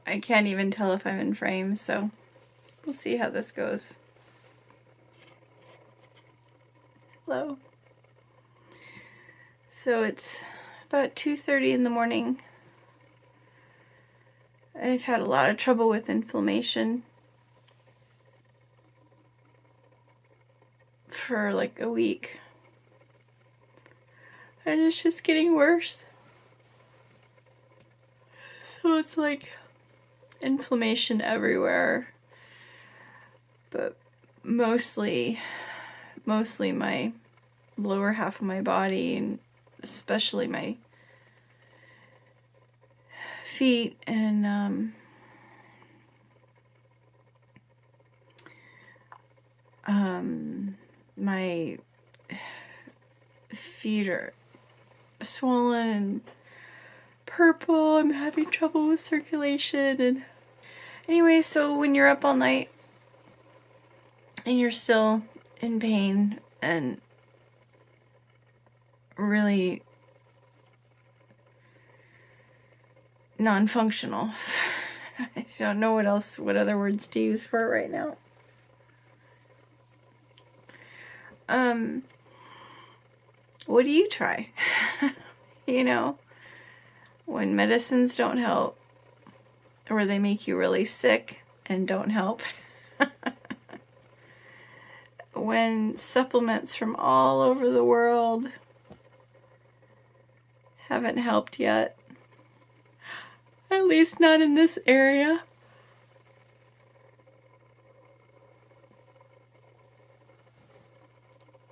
I can't even tell if I'm in frame, so we'll see how this goes. Hello. So it's about 2:30 in the morning. I've had a lot of trouble with inflammation for like a week. And it's just getting worse. So it's like inflammation everywhere. But mostly my lower half of my body, and especially my feet, and my feet are swollen and purple. I'm having trouble with circulation. And anyway, so when you're up all night and you're still in pain and really non-functional, I don't know what other words to use for it right now. What do you try? You know, when medicines don't help, or they make you really sick and don't help. When supplements from all over the world haven't helped yet. At least not in this area.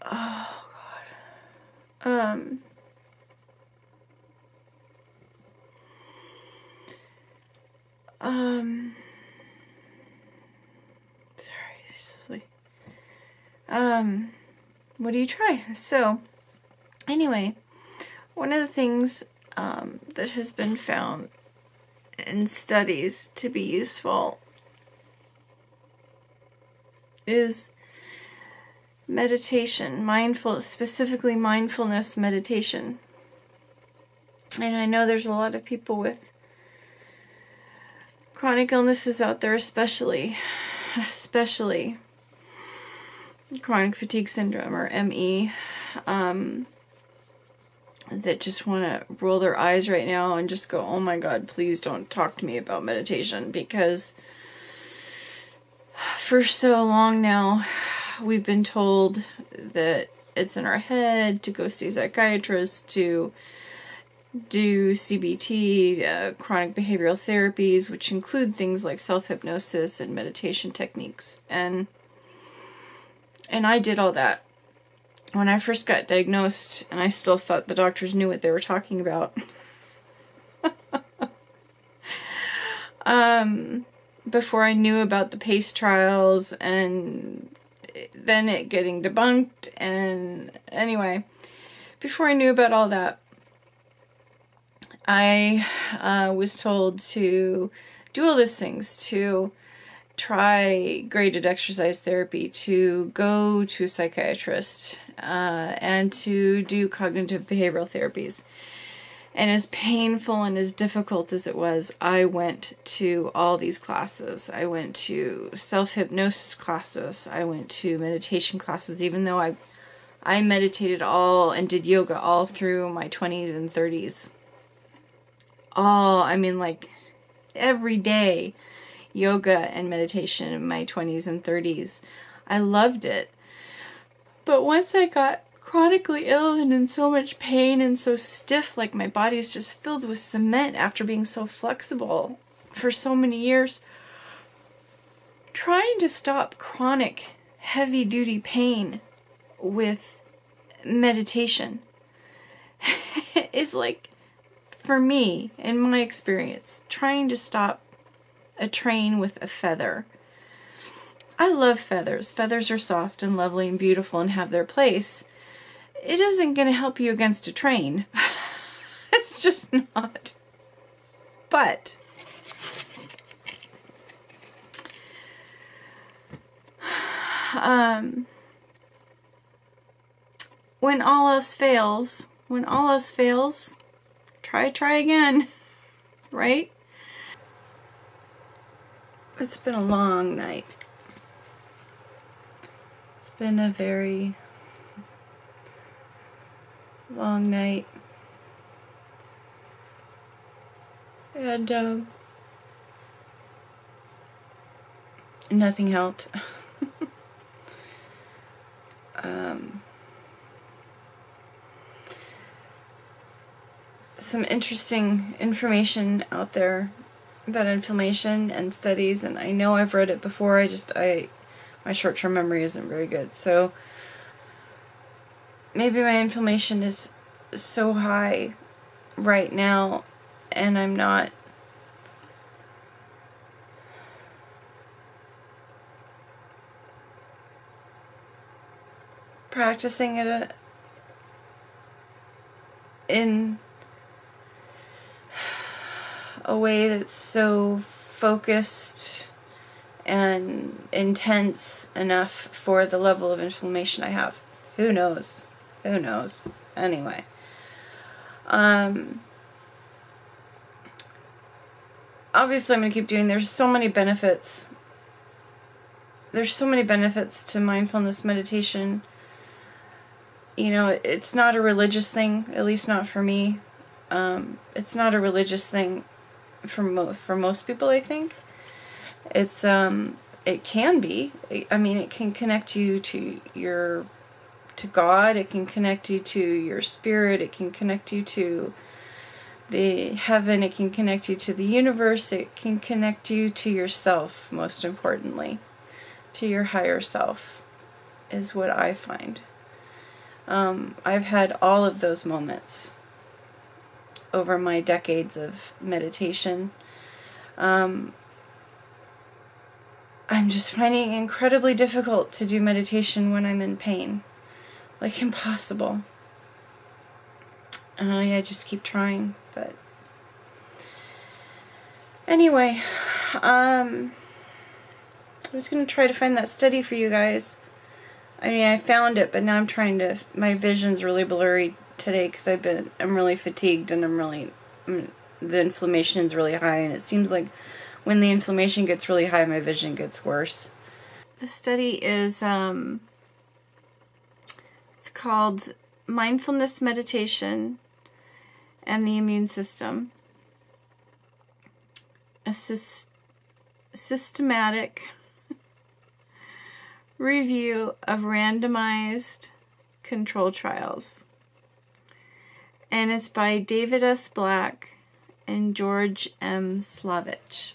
Oh, God. Sorry. What do you try? So, anyway, one of the things that has been found in studies to be useful is meditation, specifically mindfulness meditation. And I know there's a lot of people with chronic illnesses out there, especially chronic fatigue syndrome, or ME, that just want to roll their eyes right now and just go, oh my God, please don't talk to me about meditation, because for so long now we've been told that it's in our head to go see a psychiatrist, to do CBT, chronic behavioral therapies, which include things like self-hypnosis and meditation techniques. And I did all that when I first got diagnosed, and I still thought the doctors knew what they were talking about. Before I knew about the PACE trials, and then it getting debunked, and anyway, before I knew about all that, I was told to do all those things, to try graded exercise therapy, to go to a psychiatrist, and to do cognitive behavioral therapies. And as painful and as difficult as it was, I went to all these classes. I went to self-hypnosis classes. I went to meditation classes, even though I meditated all and did yoga all through my 20s and 30s. Like every day, yoga and meditation in my 20s and 30s. I loved it. But once I got chronically ill and in so much pain and so stiff, like my body is just filled with cement after being so flexible for so many years, trying to stop chronic heavy-duty pain with meditation is like, for me, in my experience, trying to stop a train with a feather. I love feathers. Feathers are soft and lovely and beautiful and have their place. It isn't going to help you against a train. It's just not. But when all else fails, try again, right? It's been a long night. It's been a very long night. And nothing helped. Some interesting information out there about inflammation and studies, and I know I've read it before. My short-term memory isn't very good, so maybe my inflammation is so high right now, and I'm not practicing it in a way that's so focused and intense enough for the level of inflammation I have. Who knows? Who knows? Anyway. Obviously I'm going to keep doing. There's so many benefits. There's so many benefits to mindfulness meditation. You know, it's not a religious thing, at least not for me. It's not a religious thing for most people, I think. It can be. I mean, it can connect you to God. It can connect you to your spirit. It can connect you to the heaven. It can connect you to the universe. It can connect you to yourself, most importantly, to your higher self, is what I find. I've had all of those moments over my decades of meditation. I'm just finding it incredibly difficult to do meditation when I'm in pain. Like impossible. I just keep trying, but anyway, I was going to try to find that study for you guys. I mean, I found it, but now I'm trying to, my vision's really blurry today because I'm really fatigued, and the inflammation is really high, and it seems like when the inflammation gets really high, my vision gets worse. The study is, it's called Mindfulness Meditation and the Immune System. A systematic review of randomized control trials. And it's by David S. Black and George M. Slavich.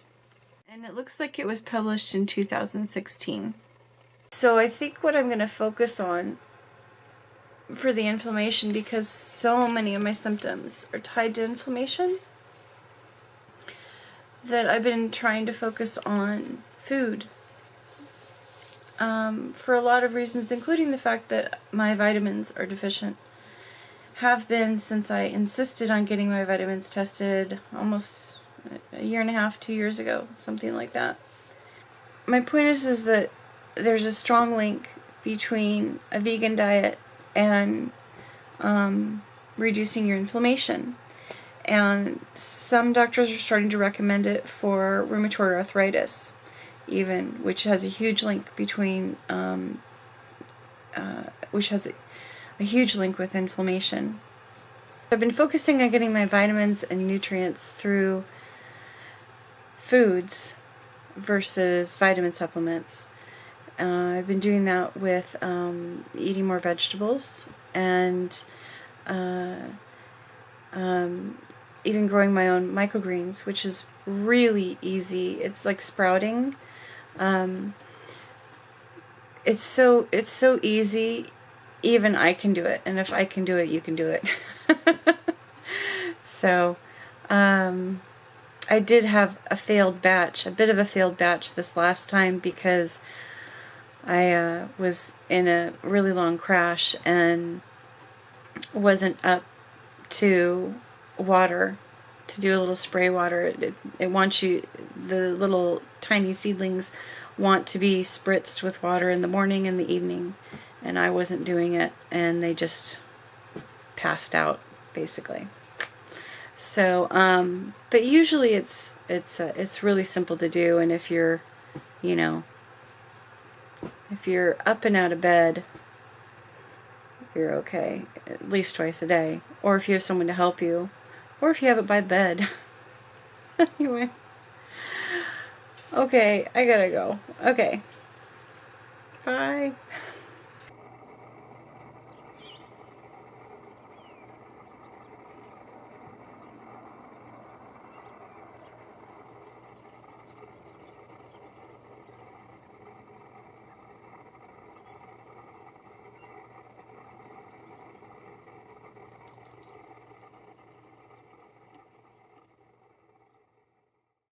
And it looks like it was published in 2016. So I think what I'm going to focus on for the inflammation, because so many of my symptoms are tied to inflammation, that I've been trying to focus on food. For a lot of reasons, including the fact that my vitamins are deficient. Have been since I insisted on getting my vitamins tested almost a year and a half, 2 years ago, something like that. My point is that there's a strong link between a vegan diet and reducing your inflammation. And some doctors are starting to recommend it for rheumatoid arthritis, even, which has a huge link between, which has a huge link with inflammation. I've been focusing on getting my vitamins and nutrients through foods versus vitamin supplements. I've been doing that with eating more vegetables and even growing my own microgreens, which is really easy. It's like sprouting. It's so easy. Even I can do it, and if I can do it, you can do it. So, I did have a bit of a failed batch this last time, because I was in a really long crash and wasn't up to water, to do a little spray water. It wants you, the little tiny seedlings want to be spritzed with water in the morning and the evening, and I wasn't doing it, and they just passed out, basically. So, but usually it's really simple to do, and if you're You know, if you're up and out of bed, you're okay, at least twice a day. Or if you have someone to help you, or if you have it by the bed. Anyway. Okay, I gotta go. Okay. Bye.